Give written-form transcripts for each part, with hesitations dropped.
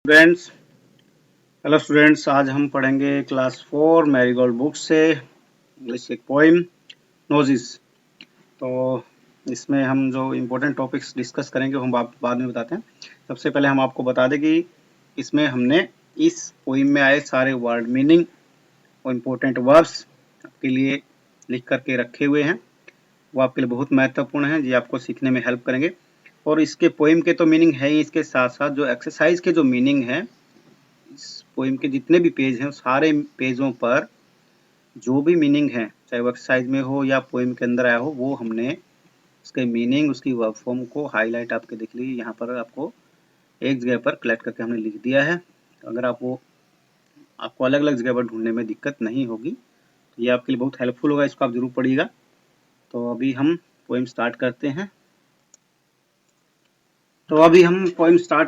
Students hello students, आज हम पढ़ेंगे क्लास 4 मैरीगोल्ड बुक से इंग्लिश एक पोइम नोजिस। तो इसमें हम जो इम्पोर्टेंट टॉपिक्स डिस्कस करेंगे वो हम बाद में बताते हैं। सबसे पहले हम आपको बता दें कि इसमें हमने इस पोइम में आए सारे वर्ड मीनिंग और इम्पोर्टेंट वर्ब्स आपके लिए लिख करके रखे हुए हैं। वो आपके लिए बहुत महत्वपूर्ण है, ये आपको सीखने में हेल्प करेंगे। और इसके पोइम के तो मीनिंग है ही, इसके साथ साथ जो एक्सरसाइज के जो मीनिंग है, इस पोइम के जितने भी पेज हैं सारे पेजों पर जो भी मीनिंग है, चाहे वो एक्सरसाइज में हो या पोइम के अंदर आया हो, वो हमने उसके मीनिंग, उसकी वर्ब फॉर्म को हाईलाइट आपके देख लीजिए यहाँ पर आपको एक जगह पर कलेक्ट करके हमने लिख दिया है। तो अगर आपको अलग अलग जगह पर ढूंढने में दिक्कत नहीं होगी तो ये आपके लिए बहुत हेल्पफुल होगा, इसको आप जरूर पढ़िएगा। तो अभी हम पोइम स्टार्ट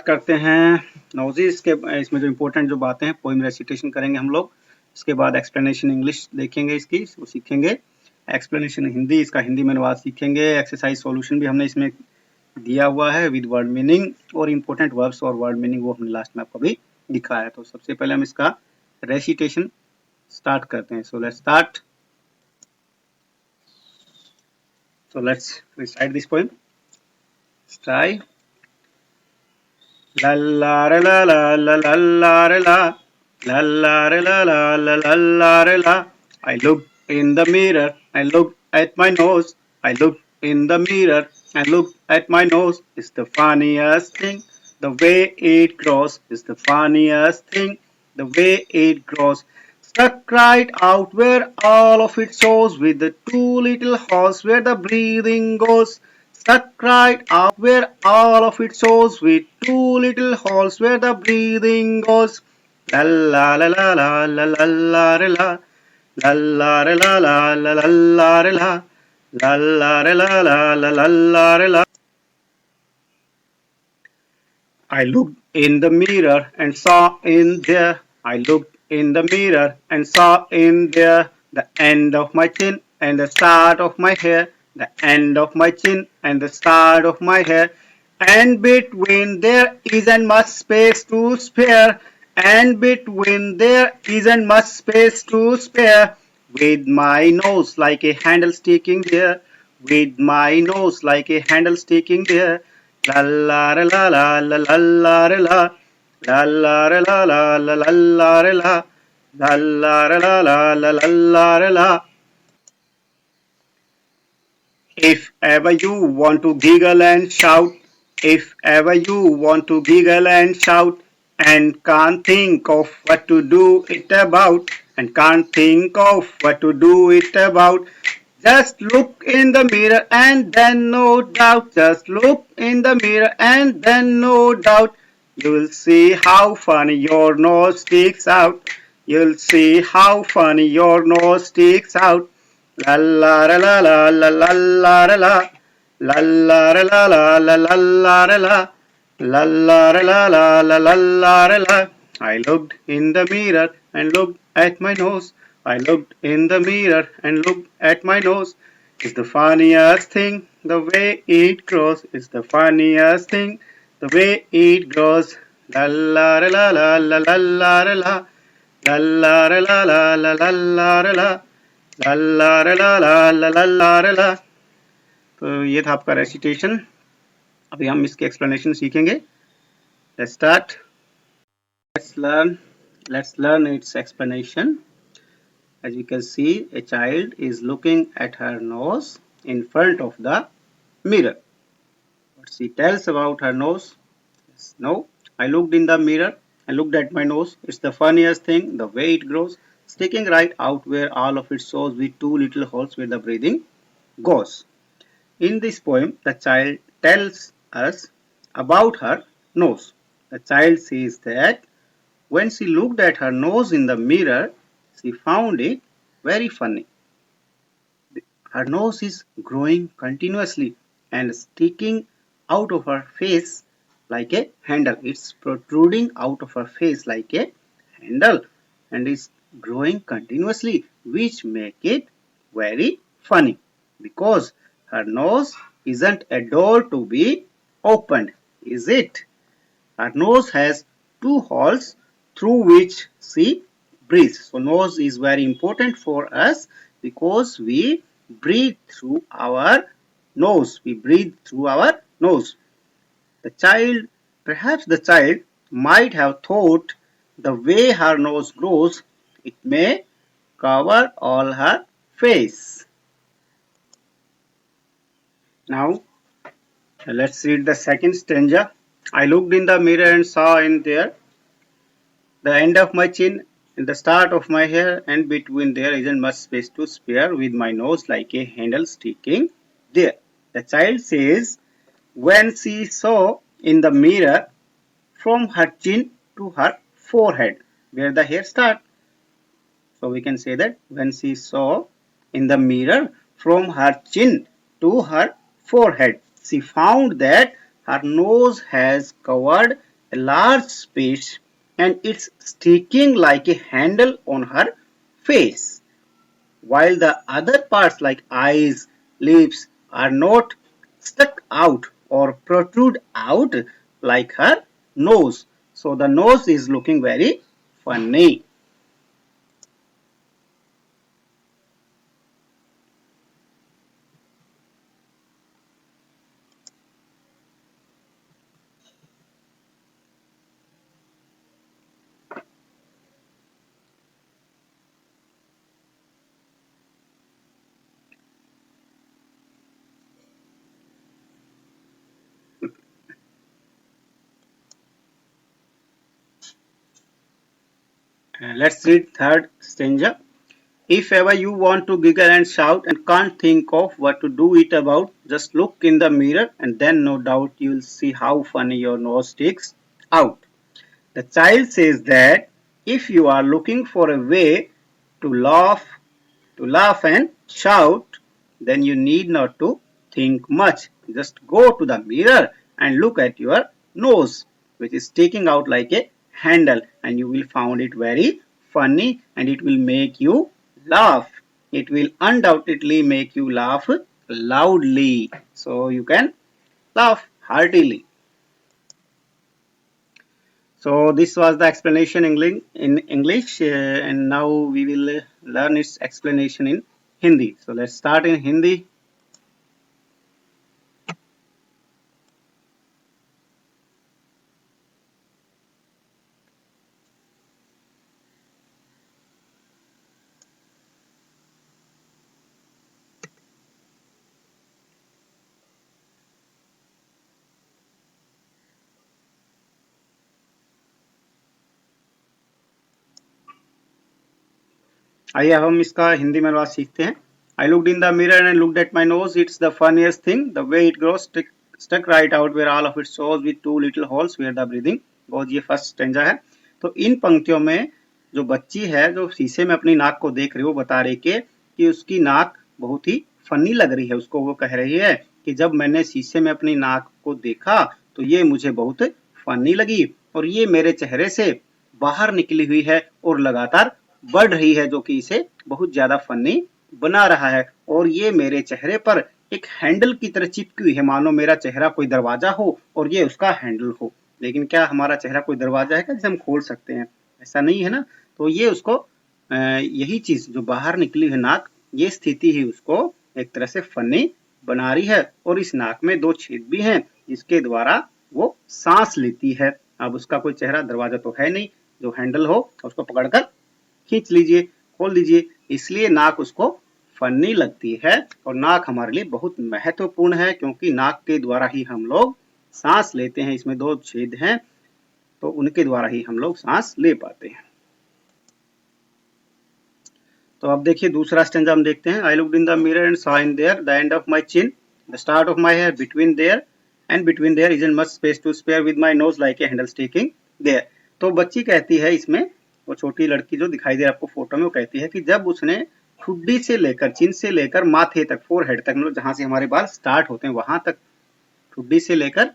करते हैं। नोजिस के इसमें जो इम्पोर्टेंट जो बातें हैं, पोइम रेसिटेशन करेंगे हम लोग। इसके बाद एक्सप्लेनेशन इंग्लिश देखेंगे, इसकी वो सीखेंगे। एक्सप्लेनेशन हिंदी, इसका हिंदी में अनुवाद सीखेंगे। एक्सरसाइज सॉल्यूशन भी हमने इसमें दिया हुआ है विद वर्ड मीनिंग, और इम्पोर्टेंट वर्ब्स और वर्ड मीनिंग वो हमने लास्ट में आपको भी दिखाया है। तो सबसे पहले हम इसका रेसिटेशन स्टार्ट करते हैं। So let's recite this poem. Try la la la la la la la la la la la la la la la la. I looked in the mirror, I looked at my nose. I looked in the mirror, I looked at my nose. It's the funniest thing, the way it grows. It's the funniest thing, the way it grows. Stuck right out where all of it shows, with the two little holes where the breathing goes. Stuck right out where all of it shows, with two little holes where the breathing goes. La la la la la la la la la. La la la la la la la la. La la la la la la la la. I looked in the mirror and saw in there. I looked in the mirror and saw in there the end of my chin and the start of my hair. The end of my chin and the start of my hair. And between there isn't much space to spare. And between there isn't much space to spare. With my nose like a handle sticking there. With my nose like a handle sticking there. La la la la la la la la. La la la la la la la la. La la la la la la la la. If ever you want to giggle and shout, if ever you want to giggle and shout, and can't think of what to do it about, and can't think of what to do it about, just look in the mirror and then no doubt, just look in the mirror and then no doubt, you'll see how funny your nose sticks out. You'll see how funny your nose sticks out. La la la la la la la la la. La la la la la la la la. La la la la la la la la. I looked in the mirror and looked at my nose. I looked in the mirror and looked at my nose. It's the funniest thing, the way it grows. It's the funniest thing, the way it grows. La la la la la la la la. La la la la la la la la. ला ला ला ला ला ला ला ला। तो ये था आपका recitation. अभी हम इसके explanation सीखेंगे। Let's start. Let's learn it's explanation. As you can see, a child is looking at her nose in front of the mirror. What she tells about her nose? No, I looked in the mirror. I looked at my nose. It's the funniest thing, the way it grows, sticking right out where all of it shows, with two little holes where the breathing goes. In this poem, the child tells us about her nose. The child says that when she looked at her nose in the mirror, she found it very funny. Her nose is growing continuously and sticking out of her face like a handle. It's protruding out of her face like a handle and is growing continuously, which make it very funny because her nose isn't a door to be opened, is it? Her nose has two holes through which she breathes. So nose is very important for us because we breathe through our nose. We breathe through our nose. The child, perhaps the child might have thought the way her nose grows, it may cover all her face. Now, let's read the second stanza. I looked in the mirror and saw in there the end of my chin and the start of my hair, and between there isn't much space to spare, with my nose like a handle sticking there. The child says when she saw in the mirror from her chin to her forehead, where the hair starts. So we can say that when she saw in the mirror from her chin to her forehead, she found that her nose has covered a large space and it's sticking like a handle on her face, while the other parts like eyes, lips are not stuck out or protrude out like her nose. So the nose is looking very funny. Let's read third stanza. If ever you want to giggle and shout and can't think of what to do it about, just look in the mirror and then no doubt you'll see how funny your nose sticks out. The child says that if you are looking for a way to laugh and shout, then you need not to think much. Just go to the mirror and look at your nose, which is sticking out like a handle, and you will find it very funny and it will make you laugh. It will undoubtedly make you laugh loudly. So you can laugh heartily. So this was the explanation in English, and now we will learn its explanation in Hindi. So let's start in Hindi. आइए अब हम इसका हिंदी में अनुवाद सीखते हैं. I looked in the mirror and looked at my nose. It's the funniest thing. The way it grows stuck right out where all of it shows with two little holes where the breathing goes. ये first stanza है. तो इन पंक्तियों में जो बच्ची है जो शीशे में अपनी नाक को देख रही है वो बता रही कि उसकी नाक बहुत ही फनी लग रही है. उसको वो कह रही है कि जब मैंने शीशे में अपनी नाक को देखा तो ये मुझे बहुत फनी लगी और ये मेरे चेहरे से बाहर निकली हुई है और लगातार बढ़ रही है, जो कि इसे बहुत ज्यादा फनी बना रहा है. और ये मेरे चेहरे पर एक हैंडल की तरह चिपकी हुई है, मानो मेरा चेहरा कोई दरवाजा हो और ये उसका हैंडल हो. लेकिन क्या हमारा चेहरा कोई दरवाजा है क्या जिसे हम खोल सकते हैं? ऐसा नहीं है ना. तो ये उसको यही चीज जो बाहर निकली है नाक, ये स्थिति ही उसको एक तरह से फनी बना रही है. और इस नाक में दो छेद भी हैं जिसके द्वारा वो सांस लेती है. अब उसका कोई चेहरा दरवाजा तो है नहीं, जो हैंडल हो उसको पकड़कर खींच लीजिए, खोल दीजिए, इसलिए नाक उसको फनी लगती है. और नाक हमारे लिए बहुत महत्वपूर्ण है क्योंकि नाक के द्वारा ही हम लोग सांस लेते हैं. इसमें दो छेद हैं तो उनके द्वारा ही हम लोग सांस ले पाते हैं. तो अब देखिए दूसरा स्टेंजा हम देखते हैं. I looked in the mirror and saw in there the end of my chin, the start of my hair, between there isn't much space to spare with my nose like a handle sticking there. तो बच्ची कहती है इसमें, वो छोटी लड़की जो दिखाई दे रही है आपको फोटो में, वो कहती है कि जब उसने ठुड्डी से लेकर, चिन से लेकर माथे तक, फोरहेड तक, मतलब जहां से हमारे बाल स्टार्ट होते हैं वहां तक, ठुड्डी से लेकर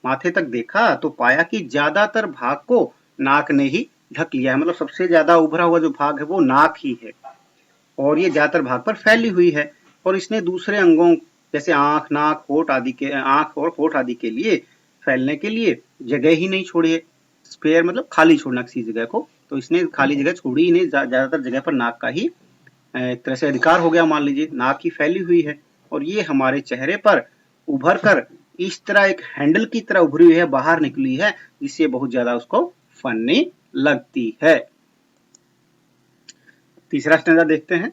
माथे तक देखा तो पाया कि ज्यादातर भाग को नाक ने ही ढक लिया है. मतलब सबसे ज्यादा उभरा हुआ जो भाग है वो नाक ही है और ये ज्यादातर भाग पर फैली हुई है. और इसने दूसरे अंगों जैसे आंख, नाक, होठ आदि के लिए फैलने के लिए जगह ही नहीं छोड़ी है. स्पेयर मतलब खाली छोड़ना किसी जगह को, तो इसने खाली जगह छोड़ी ही नहीं, ज्यादातर जगह पर नाक का ही एक तरह से अधिकार हो गया, मान लीजिए नाक ही फैली हुई है और ये हमारे चेहरे पर उभर कर इस तरह एक हैंडल की तरह उभरी हुई है, बाहर निकली है, जिससे बहुत ज्यादा उसको फनी लगती है। तीसरा स्टैंजा देखते हैं।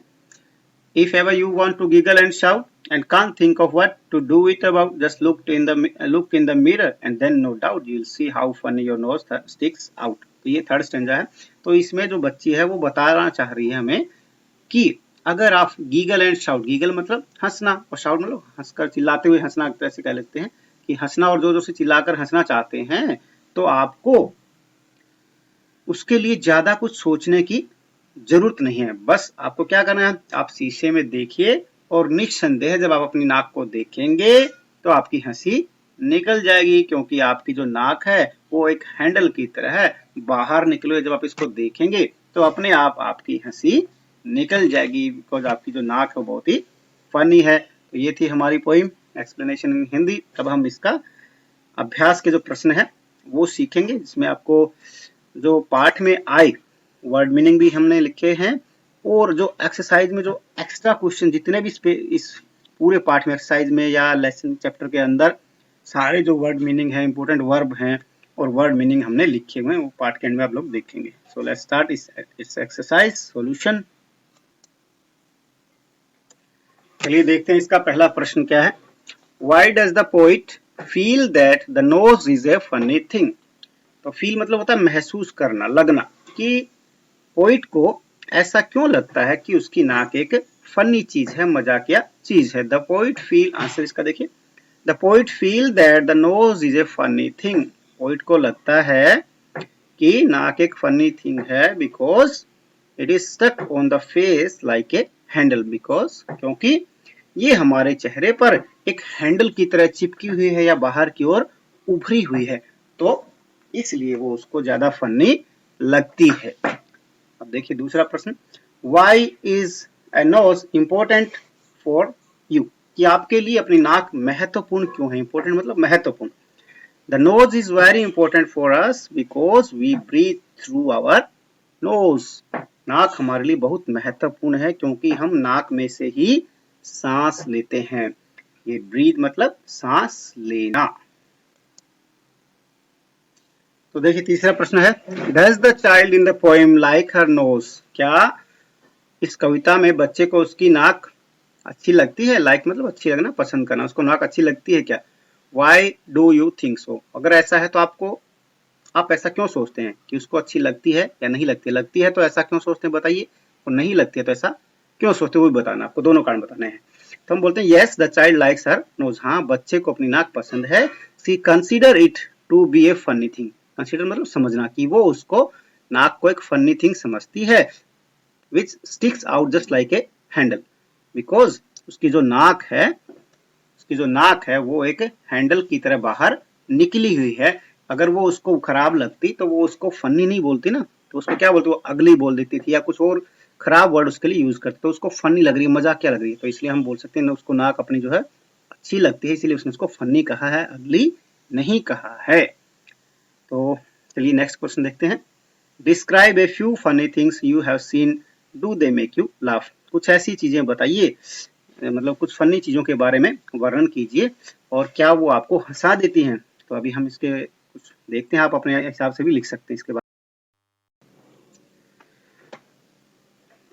If ever you want to giggle and shout and can't think of what to do it about, just look in the mirror and then no doubt you'll see how funny your nose sticks out। तो ये third stanza है। तो इसमें जो बच्ची है वो बताना चाह रही है हमें कि अगर आप गीगल एंड शाउट, गीगल मतलब हंसना और शाउट मतलब हंसकर चिल्लाते हुए हंसना, ऐसे कह लेते हैं कि हंसना और जोर जोर से चिल्लाकर हंसना चाहते हैं, तो आपको उसके लिए ज्यादा कुछ सोचने की जरूरत नहीं है। बस आपको क्या करना है, आप शीशे में देखिए और निस्संदेह जब आप अपनी नाक को देखेंगे तो आपकी हंसी निकल जाएगी, क्योंकि आपकी जो नाक है वो एक हैंडल की तरह है, बाहर निकले हुए जब आप इसको देखेंगे तो अपने आप आपकी हंसी निकल जाएगी, बिकॉज आपकी जो नाक है बहुत ही फनी है। तो ये थी हमारी पोइम एक्सप्लेनेशन इन हिंदी। अब हम इसका अभ्यास के जो प्रश्न है वो सीखेंगे, जिसमें आपको जो पाठ में आए वर्ड मीनिंग भी हमने लिखे हैं, और जो एक्सरसाइज में जो एक्स्ट्रा क्वेश्चन जितने भी इस पूरे पाठ में एक्सरसाइज में या लेसन चैप्टर के अंदर सारे जो वर्ड मीनिंग है, इंपोर्टेंट वर्ब हैं और वर्ड मीनिंग हमने लिखे हुए हैं, वो पार्ट के एंड में आप लोग देखेंगे। सो लेट्स स्टार्ट इस एक्सरसाइज सॉल्यूशन। चलिए देखते हैं इसका पहला प्रश्न क्या है। Why does the poet feel that the nose is a funny thing. तो फील मतलब होता है महसूस करना, लगना, कि पोइट को ऐसा क्यों लगता है कि उसकी नाक एक फनी चीज है, मजाकिया चीज है। द पोइट फील, आंसर इसका देखिए, the poet feel that the nose is a funny thing. Poet को लगता है कि नाक एक फनी थिंग है because it is stuck on the face like a handle, because क्योंकि ये हमारे चेहरे पर एक हैंडल की तरह चिपकी हुई है या बाहर की ओर उभरी हुई है, तो इसलिए वो उसको ज्यादा फनी लगती है। अब देखिए दूसरा प्रश्न, Why is a nose important for you? कि आपके लिए अपनी नाक महत्वपूर्ण क्यों है? इंपॉर्टेंट मतलब महत्वपूर्ण। The nose is very important for us because we breathe through our nose. नाक हमारे लिए बहुत महत्वपूर्ण है क्योंकि हम नाक में से ही सांस लेते हैं। ये ब्रीथ मतलब सांस लेना। तो देखिए तीसरा प्रश्न है, Does the child in the poem like her nose? क्या इस कविता में बच्चे को उसकी नाक अच्छी लगती है? लाइक मतलब अच्छी लगना, पसंद करना, उसको नाक अच्छी लगती है क्या? Why do you think so? अगर ऐसा है तो आप ऐसा क्यों सोचते हैं कि उसको अच्छी लगती है या नहीं लगती है? लगती है तो ऐसा क्यों सोचते हैं बताइए, और नहीं लगती है तो ऐसा क्यों सोचते हैं वो भी बताना, आपको दोनों कारण बताने हैं। तो हम बोलते हैं yes the child likes her nose. हाँ, बच्चे को अपनी नाक पसंद है। She consider it to be a funny thing. Consider मतलब समझना, कि वो उसको नाक को एक फनी थिंग समझती है, which sticks out just like a handle, because उसकी जो नाक है वो एक हैंडल की तरह बाहर निकली हुई है। अगर वो उसको खराब लगती तो वो उसको फनी नहीं बोलती ना, तो उसको क्या बोलती, वो अगली बोल देती थी या कुछ और खराब वर्ड उसके लिए यूज करते, तो उसको फनी लग रही है, मजाक क्या लग रही है, तो इसलिए हम बोल सकते हैं ना उसको नाक अपनी जो है अच्छी लगती है, इसलिए उसने उसको फनी कहा है, अगली नहीं कहा है। तो चलिए नेक्स्ट क्वेश्चन देखते हैं। Describe A few funny things you have seen, do they make you laugh. कुछ ऐसी चीजें बताइए, मतलब कुछ फनी चीजों के बारे में वर्णन कीजिए और क्या वो आपको हंसा देती हैं। तो अभी हम इसके कुछ देखते हैं, आप अपने हिसाब से भी लिख सकते हैं इसके बारे।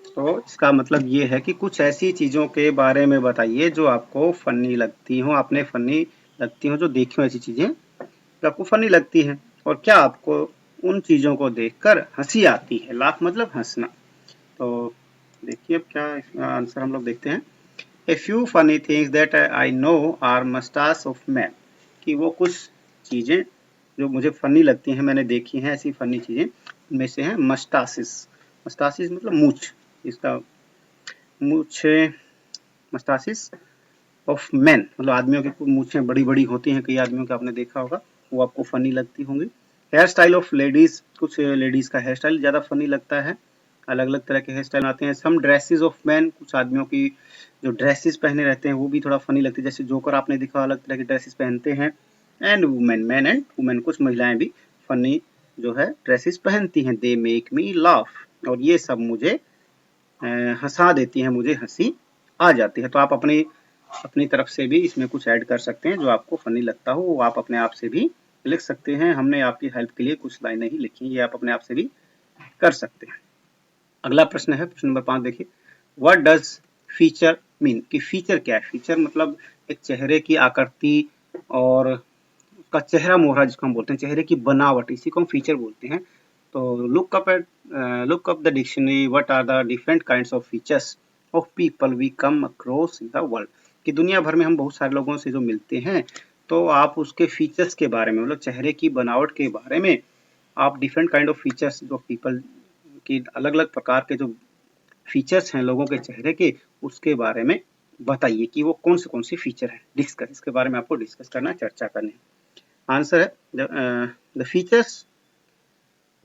तो इसका मतलब ये है कि कुछ ऐसी चीजों के बारे में बताइए जो आपको फनी लगती हो, आपने फनी लगती हो, जो देखी हो ऐसी चीजें जो आपको फनी लगती हैं, और क्या आपको उन चीजों को देखकर हंसी आती है। लाफ मतलब हंसना। तो देखिए अब क्या इसका आंसर हम लोग देखते हैं। A few funny things that I know are mustaches of man. कि वो कुछ चीजें जो मुझे फनी लगती हैं, मैंने देखी हैं ऐसी फनी चीजें, उनमें से है मस्टासिस। मस्टासिस मतलब मूछ, इसका मूछ, मस्टासिस ऑफ मैन मतलब आदमियों की मूछें बड़ी बड़ी होती हैं, कई आदमियों का आपने देखा होगा, वो आपको फनी लगती होंगी। हेयर स्टाइल ऑफ लेडीज, कुछ लेडीज का हेयर स्टाइल ज्यादा फनी लगता है, अलग अलग तरह के हेयर स्टाइल आते हैं। सम ड्रेसेस ऑफ मैन, कुछ आदमियों की जो ड्रेसेस पहने रहते हैं वो भी थोड़ा फनी लगती है, जैसे जोकर आपने देखा अलग तरह की ड्रेसेस पहनते हैं। And women, man and women, कुछ महिलाएं भी फनी जो है ड्रेसेस पहनती हैं। दे मेक मी लाफ, और ये सब मुझे हंसा देती हैं, मुझे हंसी आ जाती है। तो आप अपनी तरफ से भी इसमें कुछ ऐड कर सकते हैं, जो आपको फनी लगता हो वो आप अपने आप से भी लिख सकते हैं। हमने आपकी हेल्प के लिए कुछ लाइनें ही लिखी, ये आप अपने आप से भी कर सकते हैं। अगला प्रश्न है प्रश्न नंबर 5, देखिए व्हाट डज फीचर मीन, कि फीचर क्या है। फीचर मतलब एक चेहरे की आकृति और का चेहरा मोहरा जिसको हम बोलते हैं, चेहरे की बनावट, इसी को हम फीचर बोलते हैं। तो look up the dictionary what are the different kinds of features of people we come across in the world, कि दुनिया भर में हम बहुत सारे लोगों से जो मिलते हैं, तो आप उसके फीचर्स के बारे में, मतलब चेहरे की बनावट के बारे में आप डिफरेंट काइंड ऑफ फीचर्स, जो पीपल की अलग अलग प्रकार के जो फीचर्स हैं लोगों के चेहरे के, उसके बारे में बताइए कि वो कौन से फीचर हैं। डिस्कस, इसके बारे में आपको डिस्कस करना, चर्चा करनी है। आंसर है the features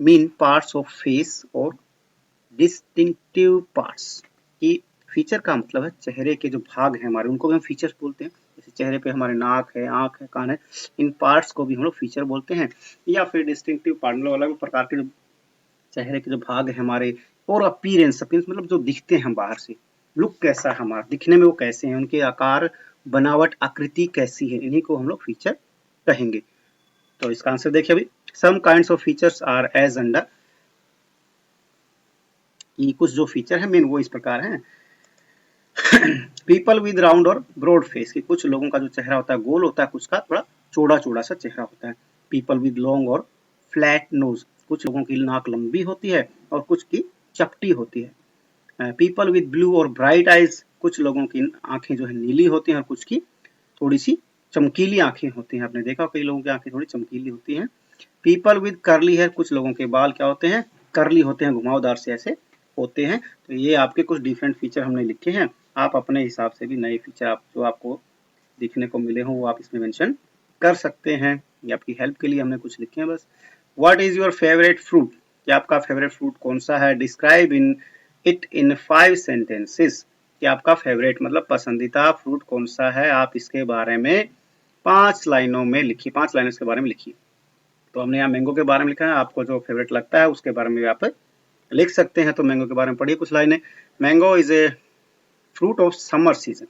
mean parts of face और डिस्टिंक्टिव पार्ट्स, कि फीचर का मतलब है चेहरे के जो भाग हैं हमारे, उनको भी हम फीचर्स बोलते हैं। जैसे चेहरे पे हमारे नाक है, आंख है, कान है, इन पार्ट्स को भी हम लोग फीचर बोलते हैं। या फिर डिस्टिंक्टिव पार्ट मतलब अलग प्रकार के जो चेहरे के जो भाग है हमारे, और अपीयरेंस मतलब जो दिखते हैं बाहर से, लुक कैसा है हमारा, दिखने में वो कैसे हैं, उनके आकार, बनावट, आकृति कैसी है, इन्हीं को हम लोग फीचर कहेंगे। तो इसका आंसर देखिए अभी, some kinds of features are as under, कि कुछ जो फीचर है मेन वो इस प्रकार हैं। पीपल विद राउंड और ब्रॉड फेस, कि कुछ लोगों का जो चेहरा होता है गोल होता है, कुछ का थोड़ा चौड़ा चौड़ा सा चेहरा होता है। पीपल विद लॉन्ग और फ्लैट नोज, कुछ लोगों की नाक लंबी होती है और कुछ की चपटी होती है। पीपल विद ब्लू और ब्राइट आइज, कुछ लोगों की आंखें जो है नीली होती हैं और कुछ की थोड़ी सी चमकीली आंखें होती हैं। आपने देखा कई लोगों की आंखें थोड़ी चमकीली होती हैं। पीपल विद कर्ली हेयर, कुछ लोगों के बाल क्या होते हैं, कर्ली होते हैं, घुमावदार से ऐसे होते हैं। तो ये आपके कुछ डिफरेंट फीचर हमने लिखे हैं। आप अपने हिसाब से भी नए फीचर जो आपको दिखने को मिले हों वो आप इसमें मेंशन कर सकते हैं। ये आपकी हेल्प के लिए हमने कुछ लिखे हैं बस। What is your favourite fruit, कि आपका फेवरेट फ्रूट कौन सा है। डिस्क्राइब इट इन 5 सेंटेंसेस, कि आपका फेवरेट मतलब पसंदीदा फ्रूट कौन सा है, आप इसके बारे में 5 लाइनों में लिखिए, 5 लाइनों इसके बारे में लिखिए। तो हमने यहाँ मैंगो के बारे में लिखा है, आपको जो फेवरेट लगता है उसके बारे में भी आप लिख सकते हैं। तो मैंगो के बारे में पढ़िए कुछ लाइनें। Mango is a fruit of summer season,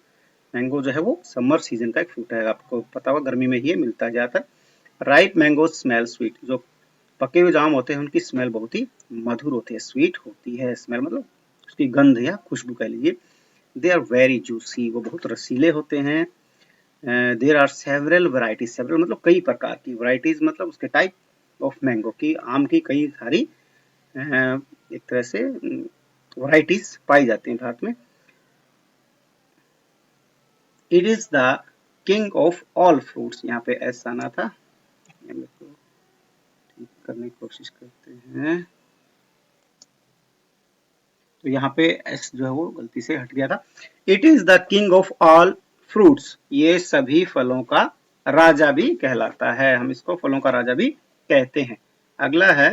mango जो है वो समर सीजन का एक फ्रूट है, आपको पता होगा गर्मी में ही मिलता है ज्यादातर। राइप मैंगो स्मेल स्वीट, जो पके हुए जाम होते हैं उनकी स्मेल बहुत ही मधुर होती है, स्वीट होती है स्मेल, मतलब उसकी गंध या खुशबू कह लीजिए। दे आर वेरी जूसी, वो बहुत रसीले होते हैं। There are several varieties, several मतलब कई प्रकार की, वैरायटीज मतलब उसके टाइप ऑफ मैंगो की, आम की कई सारी एक तरह से वैरायटीज पाई जाती हैं भारत में। It is the king of all fruits, यहाँ पे एस आना था, ठीक करने की कोशिश करते हैं। तो यहाँ पे एस जो है वो गलती से हट गया था। It is the king of all fruits, ये सभी फलों का राजा भी कहलाता है, हम इसको फलों का राजा भी कहते हैं। अगला है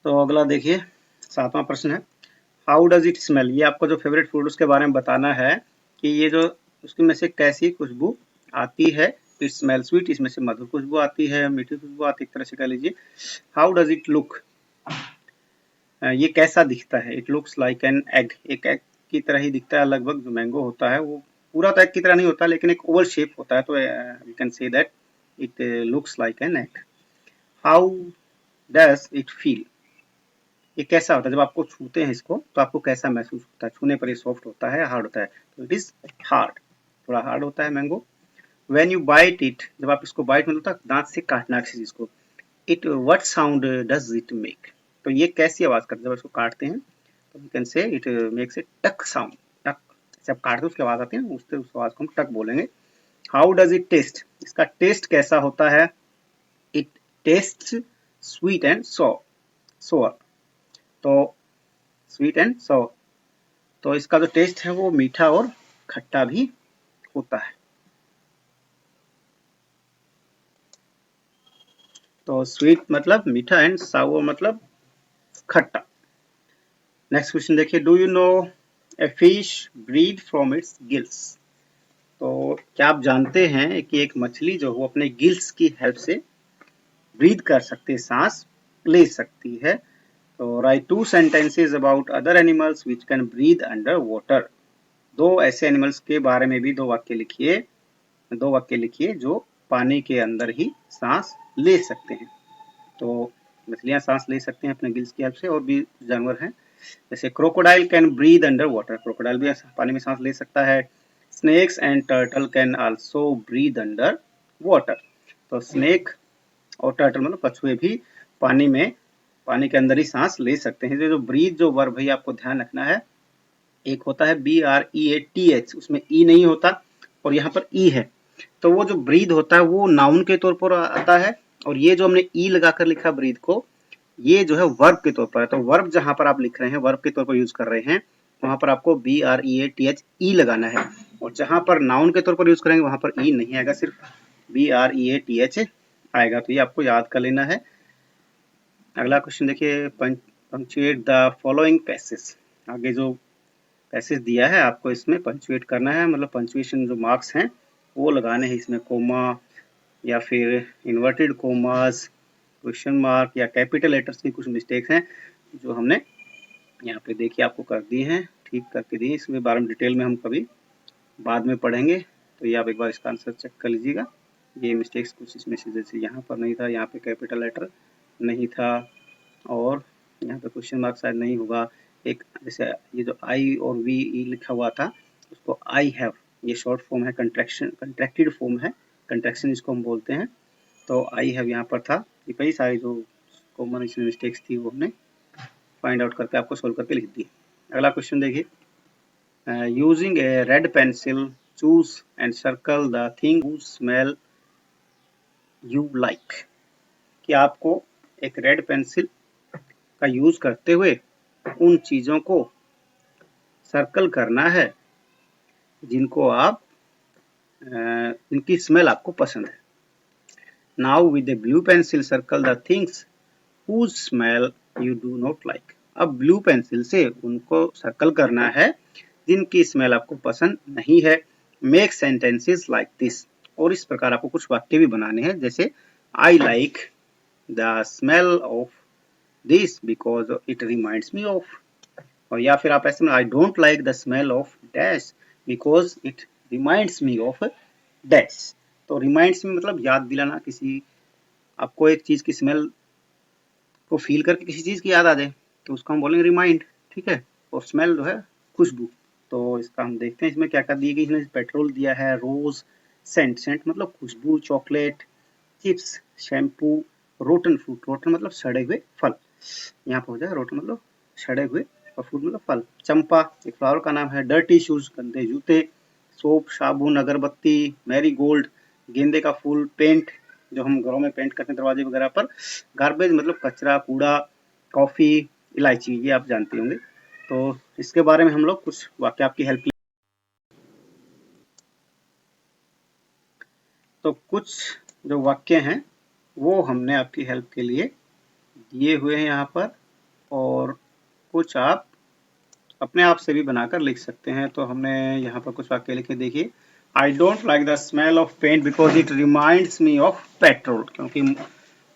तो अगला देखिए 7वां प्रश्न है, हाउ डज इट स्मेल, ये आपको जो फेवरेट फूड उसके बारे में बताना है कि ये जो उसके में से कैसी खुशबू आती है। इट स्मेल स्वीट, इसमें से मधुर खुशबू आती है, मीठी खुशबू आती है, एक तरह से कह लीजिए। हाउ डज इट लुक, ये कैसा दिखता है। It looks like an egg, एक एग की तरह ही दिखता है लगभग। जो मैंगो होता है वो पूरा तो एग की तरह नहीं होता, लेकिन एक ओवल शेप होता है, तो you can say that it looks like an egg. How does it feel, ये कैसा होता है, जब आपको छूते हैं इसको तो आपको कैसा महसूस होता है। छूने पर ये सॉफ्ट होता है, हार्ड होता है, तो इट इज हार्ड, थोड़ा हार्ड होता है mango. When you bite it, जब आप इसको बाइट मतलब होता है दांत से काटना किसी चीज को। It what sound does it make, तो ये कैसी आवाज करता है जब इसको काटते हैं, तो we can say it makes a tuck sound, टक, जब काटते उसकी आवाज आती है ना, उससे उस आवाज को हम टक बोलेंगे। हाउ डज इट टेस्ट, इसका टेस्ट कैसा होता है? It taste sweet and sour, तो स्वीट एंड सोअर, तो इसका जो टेस्ट है वो मीठा और खट्टा भी होता है। तो स्वीट मतलब मीठा एंड साउर मतलब खट्टा। नेक्स्ट क्वेश्चन देखिए, do you know a fish breathe from its gills, तो क्या आप जानते हैं कि एक मछली जो वो अपने गिल्स की हेल्प से ब्रीथ कर सकती है, सांस ले सकती है। तो write 2 sentences about other animals which can breathe under water, दो ऐसे एनिमल्स के बारे में भी दो वाक्य लिखिए जो पानी के अंदर ही सांस ले सकते हैं। तो मछलियां सांस ले सकते हैं अपने गिल्स की हेल्प से, और भी जानवर हैं, जैसे crocodile can breathe under water, crocodile भी पानी में सांस ले सकता है। Snakes and turtle can also breathe under water, तो स्नेक और टर्टल मतलब कछुए भी पानी के अंदर ही सांस ले सकते हैं। जो ब्रीथ जो वर्ब है आपको ध्यान रखना है, एक होता है BREATH, उसमें ई नहीं होता और यहाँ पर ई है, तो वो जो ब्रीथ होता है वो नाउन के तौर पर आता है, और ये जो हमने ई लगाकर लिखा ब्रीथ को, ये जो है वर्ब के तौर पर है। तो वर्ब जहां पर आप लिख रहे हैं, वर्ब के तौर पर यूज कर रहे हैं, वहां पर आपको BREATH ई लगाना है, और जहां पर नाउन के तौर पर यूज करेंगे वहां पर ई नहीं आएगा, सिर्फ BREATH आएगा। तो ये आपको याद कर लेना है। अगला क्वेश्चन देखिए, पंक्चुएट द फॉलोइंग पैसेज, आगे जो पैसेज दिया है आपको इसमें पंक्चुएट करना है, मतलब पंक्चुएशन जो मार्क्स हैं वो लगाने हैं इसमें, कोमा या फिर इन्वर्टेड कोमास, क्वेश्चन मार्क या कैपिटल लेटर्स की कुछ मिस्टेक्स हैं जो हमने यहाँ पे देखिए आपको कर दी हैं, ठीक करके दी। इसमें बारे में डिटेल में हम कभी बाद में पढ़ेंगे, तो ये आप एक बार इसका आंसर चेक कर लीजिएगा। ये मिस्टेक्स कुछ इसमें से, जैसे यहाँ पर नहीं था, यहाँ पे कैपिटल लेटर नहीं था, और यहाँ पे क्वेश्चन मार्क शायद नहीं होगा। एक जैसे ये जो आई और वी ई लिखा हुआ था, उसको आई हैव, ये शॉर्ट फॉर्म है, कंट्रैक्टेड फॉर्म है, कंट्रैक्शन इसको हम बोलते हैं, तो आई हैव यहाँ पर था। ये कई सारी जो कॉमन इसमें मिस्टेक्स थी वो हमने फाइंड आउट करके आपको सोल्व करके लिख दी। अगला क्वेश्चन देखिए, using A red pencil choose and circle the thing whose smell you like, कि आपको एक रेड पेंसिल का यूज करते हुए उन चीजों को सर्कल करना है जिनको आप जिनकी स्मेल आपको पसंद है। Now with A blue pencil circle the things whose smell you do not like, अब ब्लू पेंसिल से उनको सर्कल करना है जिनकी स्मेल आपको पसंद नहीं है। मेक सेंटेंसेस लाइक दिस, और इस प्रकार आपको कुछ वाक्य भी बनाने हैं, जैसे आई like the smell of this because it reminds me of, और या फिर आप ऐसे में आई don't like the smell of dash because it reminds me of dash. तो रिमाइंड्स मी मतलब याद दिलाना, किसी आपको एक चीज की स्मेल को फील करके किसी चीज की याद आ जाए तो उसको हम बोलेंगे रिमाइंड, ठीक है। और स्मेल जो है खुशबू, तो इसका हम देखते हैं इसमें क्या क्या दी गई। इसमें पेट्रोल दिया है, रोज, सेंट, सेंट मतलब खुशबू, chocolate, chips, shampoo, rotten fruit, rotten मतलब सड़े हुए फल, यहाँ पर हो जाए रोटन मतलब सड़े हुए और फ्रूट मतलब फल, चंपा एक फ्लावर का नाम है, डर्टी शूज गंदे जूते, सोप साबुन अगरबत्ती, मैरी गोल्ड गेंदे का फूल, पेंट जो हम घरों में पेंट करते हैं दरवाजे वगैरह पर, गार्बेज मतलब कचरा कूड़ा, कॉफी, इलायची, ये आप जानते होंगे। तो इसके बारे में हम लोग कुछ वाक्य आपकी हेल्प, तो कुछ जो वाक्य हैं वो हमने आपकी हेल्प के लिए दिए हुए हैं यहाँ पर, और कुछ आप अपने आप से भी बनाकर लिख सकते हैं। तो हमने यहाँ पर कुछ वाक्य लिखे, देखिए, I don't like the smell of paint because it reminds me of petrol, क्योंकि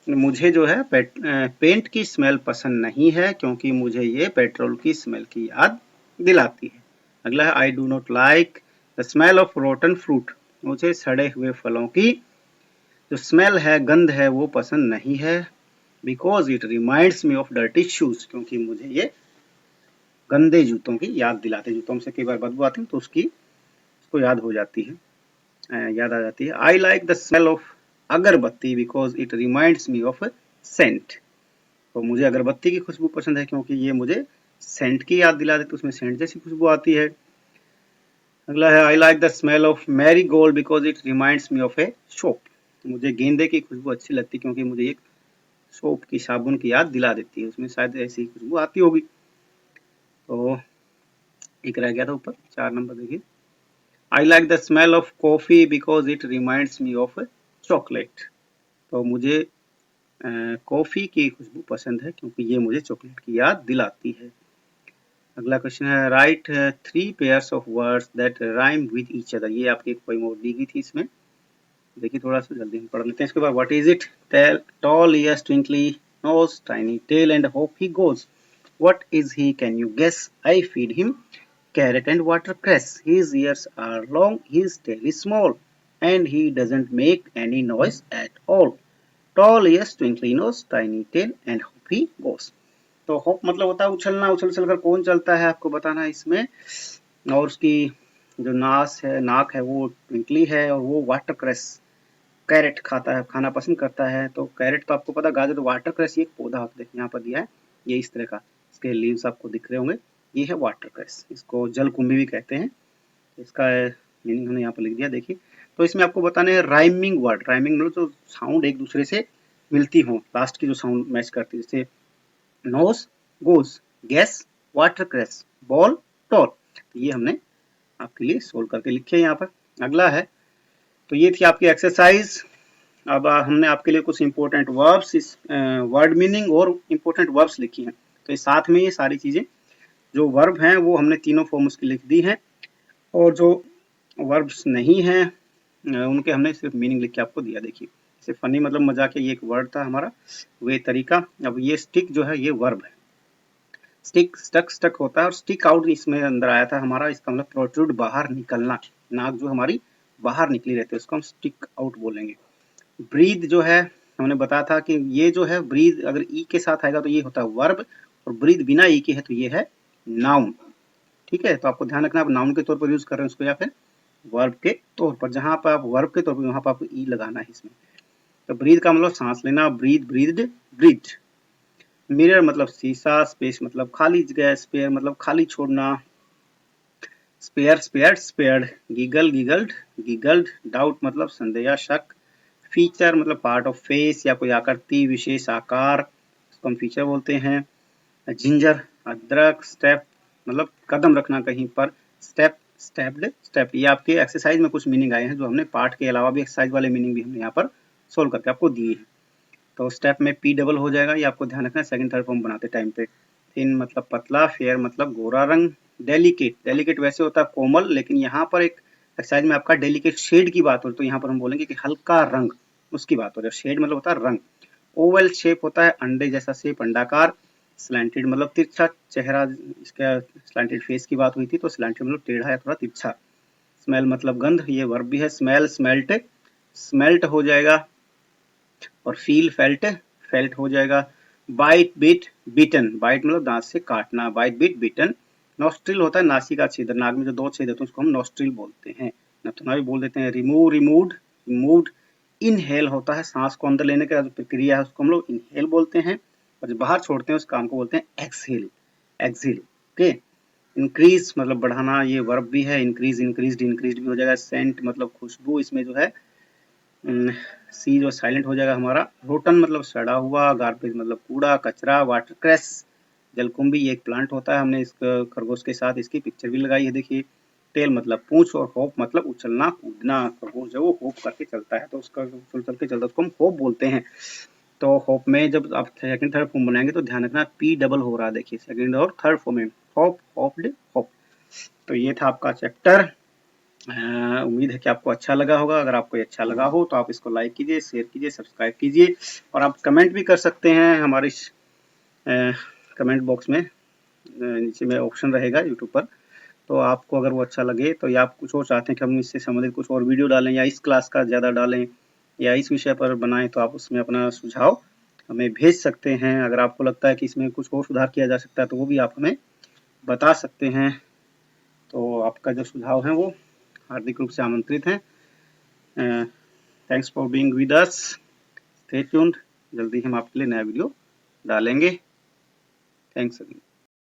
मुझे जो है पेंट की स्मेल पसंद नहीं है क्योंकि मुझे ये पेट्रोल की स्मेल की याद दिलाती है। अगला है, I do not like the smell of rotten fruit, मुझे सड़े हुए फलों की जो स्मेल है, गंध है, वो पसंद नहीं है। Because it reminds me of dirty shoes, क्योंकि मुझे ये गंदे जूतों की याद दिलाते, जूतों से कई बार बदबू आती है तो उसको याद हो जाती है, याद आ जाती है। I like the smell of अगरबत्ती because it reminds me of scent, तो मुझे अगरबत्ती की खुशबू पसंद है क्योंकि ये मुझे सेंट की याद दिला दे तो उसमें सेंट जैसी खुशबू आती है। अगला है I like the smell of Marie Gold because it reminds me of a soap. मुझे गेंदे की खुशबू अच्छी लगती है क्योंकि मुझे एक सोप की साबुन की याद दिला देती है, उसमें शायद ऐसी खुशबू आती होगी। तो एक रह गया था ऊपर, 4 नंबर देखिए। आई like the smell of coffee because it reminds me of chocolate. तो मुझे कॉफी की खुशबू पसंद है क्योंकि ये मुझे चॉकलेट की याद दिलाती है। अगला क्वेश्चन है right 3 pairs of words that rhyme with each other. ये आपकी एक कोई और दी गई थी, इसमें देखिए थोड़ा सा जल्दी हम पढ़ लेते हैं। इसके बाद what is it, tall ears twinkly nose tiny tail and hop he goes. What is he, can you guess, I feed him carrot and watercress. His ears are long, his tail is small, and he doesn't make any noise at all. Tall ears, twinkly nose, tiny tail, and hope he goes. तो hope मतलब होता है उछलना, उछल उछल कर कौन चलता है आपको बताना है इसमें। और उसकी जो नाक है वो ट्विंकली है, और वो वाटरक्रेस कैरेट खाता है, खाना पसंद करता है। तो कैरेट तो आपको पता, गाजर, वाटरक्रेस ये एक पौधा देखिए यहाँ पर दिया है, ये इस तरह का, इसके लीव्स आपको दिख रहे होंगे, ये है वाटरक्रेस, इसको जलकुंभी भी कहते हैं। इसका मीनिंग हमने यहाँ पर लिख दिया देखिए। तो इसमें आपको बताने हैं राइमिंग वर्ड, राइमिंग मतलब जो साउंड एक दूसरे से मिलती हो, लास्ट की जो साउंड मैच करती है, जैसे nose, goes, gas, watercress, ball, tall. तो ये हमने आपके लिए सोल्व करके लिखे यहाँ पर। अगला है, तो ये थी आपकी एक्सरसाइज। अब हमने आपके लिए कुछ इंपॉर्टेंट वर्ब्स, इस वर्ड मीनिंग और इंपॉर्टेंट वर्ब्स लिखी हैं। तो इस साथ में ये सारी चीजें जो वर्ब हैं वो हमने तीनों फॉर्म्स की लिख दी हैं, और जो वर्ब्स नहीं हैं उनके हमने सिर्फ मीनिंग लिख के आपको दिया। देखिए जैसे फनी मतलब मजाक, ये एक वर्ड था हमारा, वे तरीका। अब ये स्टिक जो है ये वर्ब है, स्टिक स्टक स्टक होता है, और स्टिक आउट इसमें अंदर आया था हमारा, इसका मतलब प्रोट्रूड, बाहर निकलना, नाक जो हमारी बाहर निकली रहती है उसको हम स्टिक आउट बोलेंगे। ब्रीद जो है हमने बताया था कि ये जो है ब्रीद अगर ई के साथ आएगा तो ये होता है वर्ब, और ब्रीद बिना ई के है तो ये है नाउन। ठीक है, तो आपको ध्यान रखना आप नाउन के तौर पर यूज कर रहे हैं उसको या फिर वर्ब के तौर पर। जहां पर आप वर्ब के तौर पर वहां पर आपको ई लगाना है इसमें। तो ब्रीद का मतलब सांस लेना, ब्रीद, ब्रीद्ड, ब्रीथ। मिरर मतलब शीशा, स्पेस मतलब खाली जगह, स्पेयर मतलब खाली छोड़ना, spare, spared, spared, giggle, giggled, giggled, doubt मतलब संदेह या शक, फीचर मतलब पार्ट ऑफ फेस या कोई आकृति, विशेष आकार, उसको हम फीचर बोलते हैं। जिंजर, अदरक, स्टेप मतलब कदम रखना कहीं पर, स्टेप, स्टेप्ड, स्टेप। ये आपके एक्सरसाइज में कुछ मीनिंग आए हैं जो हमने पार्ट के अलावा भी एक्सरसाइज वाले मीनिंग भी हमने यहाँ पर सोल्व करके आपको दिए हैं। तो स्टेप में पी डबल हो जाएगा, ये आपको ध्यान रखना है सेकंड थर्ड फॉर्म बनाते टाइम पे। थिन मतलब पतला, फेयर मतलब गोरा रंग, डेलिकेट, डेलिकेट वैसे होता है कोमल, लेकिन यहाँ पर एक एक्सरसाइज में आपका डेलिकेट शेड की बात हो तो यहाँ पर हम बोलेंगे कि हल्का रंग, उसकी बात हो रही है। शेड मतलब होता है रंग। ओवल शेप होता है अंडे जैसा शेप, अंडाकार। स्लैंटेड मतलब तिरछा चेहरा, इसका स्लैंटेड फेस की बात हुई थी तो स्लैंटेड मतलब टेढ़ा या थोड़ा तिरछा। स्मेल मतलब गंध, ये वर्ब भी है, स्मेल, स्मेल्ट, स्मेल्ट हो जाएगा। और फील, फेल्ट, फेल्ट हो जाएगा। बाइट, बिट, बिटन, बाइट मतलब दांत से काटना, बाइट, बिट, बिटन। नॉस्ट्रिल होता है नासिका छेदन, नाक में जो 2 छेद होते हैं उसको हम नॉस्ट्रिल बोलते हैं, नथुना भी बोल देते हैं। Remove, removed, removed. इनहेल होता है सांस को अंदर लेने का जो प्रक्रिया है उसको हम लोग इनहेल बोलते हैं, और जो बाहर छोड़ते हैं उस काम को बोलते हैं एक्सहेल, एक्सहेल। ओके। इंक्रीज मतलब बढ़ाना, ये वर्ब भी है, इंक्रीज, इंक्रीज्ड, इंक्रीज्ड भी हो जाएगा। सेंट मतलब खुशबू, इसमें जो है सी जो साइलेंट हो जाएगा हमारा। रोटन मतलब सड़ा हुआ, गार्बेज मतलब कूड़ा कचरा, वाटरक्रेस जलकुंभी, ये एक प्लांट होता है, हमने इस खरगोश के साथ इसकी पिक्चर भी लगाई है देखिए। टेल मतलब पूंछ, और होप मतलब उछलना कूदना, खरगोश जो वो होप करके चलता है तो उसका उछल चल के चलता है उसको हम होप बोलते हैं। तो होप में जब आप सेकंड थर्ड फॉर्म बनाएंगे तो ध्यान रखना पी डबल हो रहा है, देखिए सेकंड और थर्ड फॉर्म में, होप, होप्ड, होप। तो ये था आपका चैप्टर। उम्मीद है कि आपको अच्छा लगा होगा। अगर आपको अच्छा लगा हो तो आप इसको लाइक कीजिए, शेयर कीजिए, सब्सक्राइब कीजिए, और आप कमेंट भी कर सकते हैं हमारे कमेंट बॉक्स में, नीचे में ऑप्शन रहेगा यूट्यूब पर। तो आपको अगर वो अच्छा लगे तो, या आप कुछ और चाहते हैं कि हम इससे संबंधित कुछ और वीडियो डालें या इस क्लास का ज़्यादा डालें या इस विषय पर बनाएं, तो आप उसमें अपना सुझाव हमें भेज सकते हैं। अगर आपको लगता है कि इसमें कुछ और सुधार किया जा सकता है तो वो भी आप हमें बता सकते हैं। तो आपका जो सुझाव है वो हार्दिक रूप से आमंत्रित हैं। Thanks for being with us, stay tuned, जल्दी हम आपके लिए नया वीडियो डालेंगे। Thanks again.